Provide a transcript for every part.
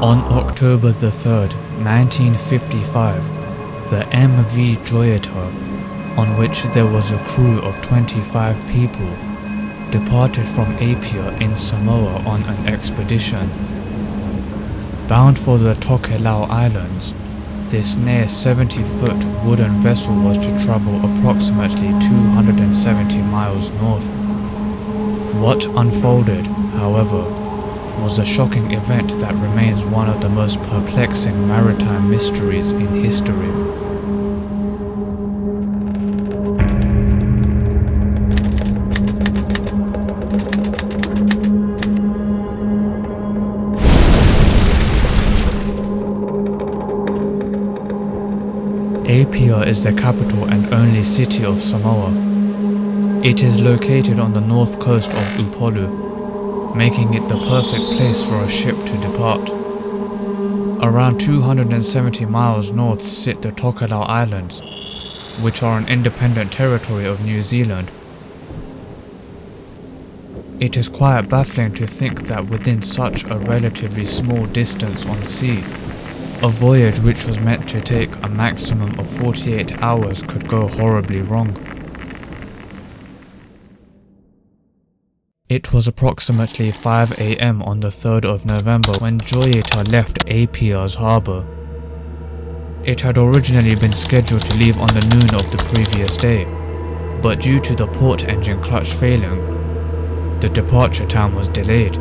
On October the 3rd, 1955, the MV Joyita, on which there was a crew of 25 people, departed from Apia in Samoa on an expedition. Bound for the Tokelau Islands, this near 70-foot wooden vessel was to travel approximately 270 miles north. What unfolded, however, was a shocking event that remains one of the most perplexing maritime mysteries in history. Apia is the capital and only city of Samoa. It is located on the north coast of Upolu, making it the perfect place for a ship to depart. Around 270 miles north sit the Tokelau Islands, which are an independent territory of New Zealand. It is quite baffling to think that within such a relatively small distance on sea, a voyage which was meant to take a maximum of 48 hours could go horribly wrong. It was approximately 5 AM on the 3rd of November when Joyita left Apia's harbour. It had originally been scheduled to leave on the noon of the previous day, but due to the port engine clutch failing, the departure time was delayed.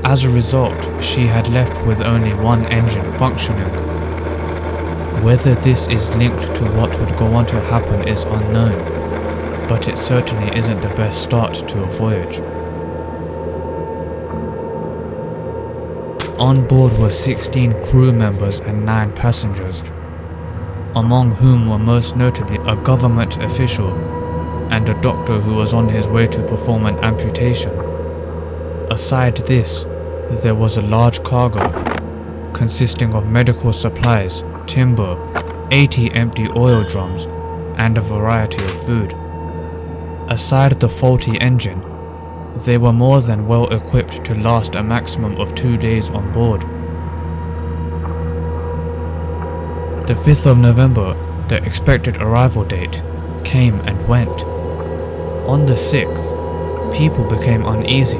As a result, she had left with only one engine functioning. Whether this is linked to what would go on to happen is unknown, but it certainly isn't the best start to a voyage. On board were 16 crew members and 9 passengers, among whom were most notably a government official and a doctor who was on his way to perform an amputation. Aside this, there was a large cargo, consisting of medical supplies, timber, 80 empty oil drums, and a variety of food. Aside the faulty engine, they were more than well equipped to last a maximum of 2 days on board. The 5th of November, the expected arrival date, came and went. On the 6th, people became uneasy.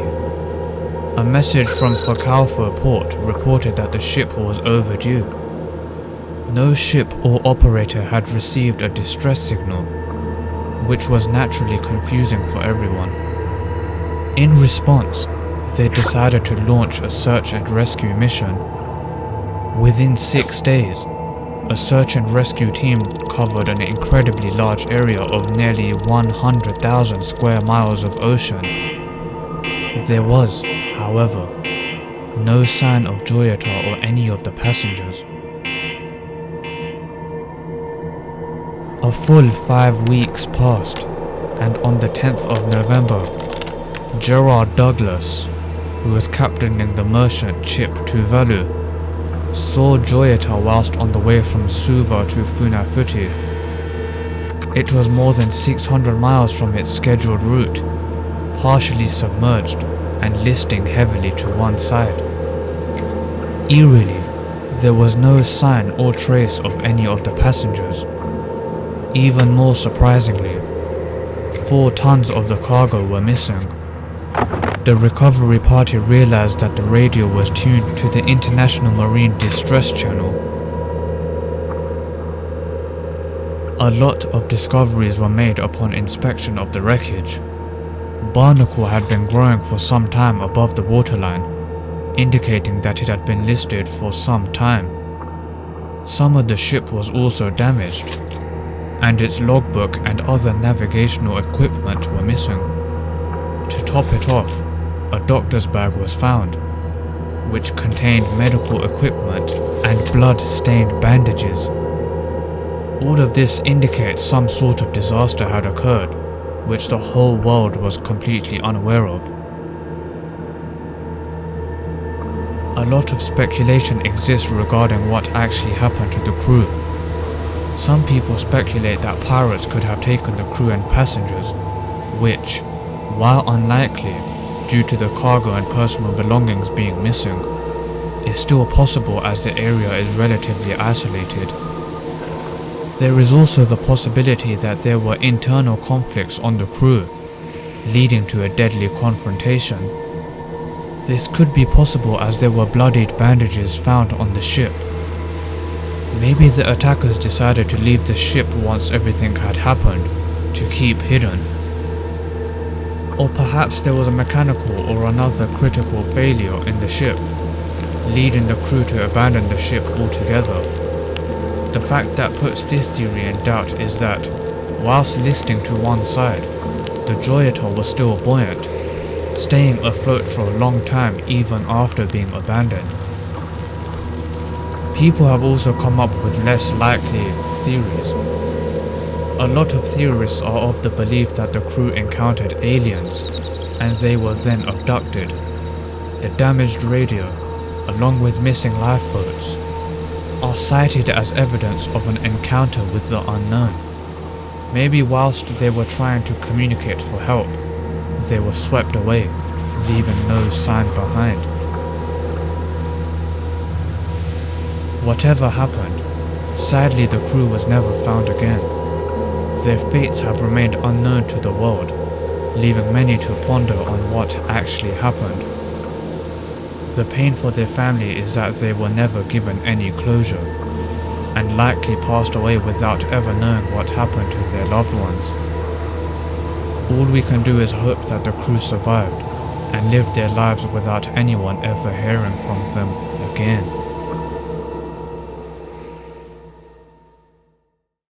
A message from Whakauwha port reported that the ship was overdue. No ship or operator had received a distress signal, which was naturally confusing for everyone. In response, they decided to launch a search and rescue mission. Within 6 days, a search and rescue team covered an incredibly large area of nearly 100,000 square miles of ocean. There was, however, no sign of Joyita or any of the passengers. A full 5 weeks passed, and on the 10th of November, Gerard Douglas, who was captaining the merchant ship Tuvalu, saw Joyita whilst on the way from Suva to Funafuti. It was more than 600 miles from its scheduled route, partially submerged and listing heavily to one side. Eerily, there was no sign or trace of any of the passengers. Even more surprisingly, 4 tons of the cargo were missing. The recovery party realized that the radio was tuned to the International Marine Distress Channel. A lot of discoveries were made upon inspection of the wreckage. Barnacle had been growing for some time above the waterline, indicating that it had been listed for some time. Some of the ship was also damaged, and its logbook and other navigational equipment were missing. To top it off, a doctor's bag was found, which contained medical equipment and blood-stained bandages. All of this indicates some sort of disaster had occurred, which the whole world was completely unaware of. A lot of speculation exists regarding what actually happened to the crew. Some people speculate that pirates could have taken the crew and passengers, which, while unlikely due to the cargo and personal belongings being missing, is still possible as the area is relatively isolated. There is also the possibility that there were internal conflicts on the crew, leading to a deadly confrontation. This could be possible as there were bloodied bandages found on the ship. Maybe the attackers decided to leave the ship once everything had happened, to keep hidden. Or perhaps there was a mechanical or another critical failure in the ship, leading the crew to abandon the ship altogether. The fact that puts this theory in doubt is that, whilst listing to one side, the Joyita was still buoyant, staying afloat for a long time even after being abandoned. People have also come up with less likely theories. A lot of theorists are of the belief that the crew encountered aliens and they were then abducted. The damaged radio, along with missing lifeboats, are cited as evidence of an encounter with the unknown. Maybe whilst they were trying to communicate for help, they were swept away, leaving no sign behind. Whatever happened, sadly the crew was never found again. Their fates have remained unknown to the world, leaving many to ponder on what actually happened. The pain for their family is that they were never given any closure, and likely passed away without ever knowing what happened to their loved ones. All we can do is hope that the crew survived and lived their lives without anyone ever hearing from them again.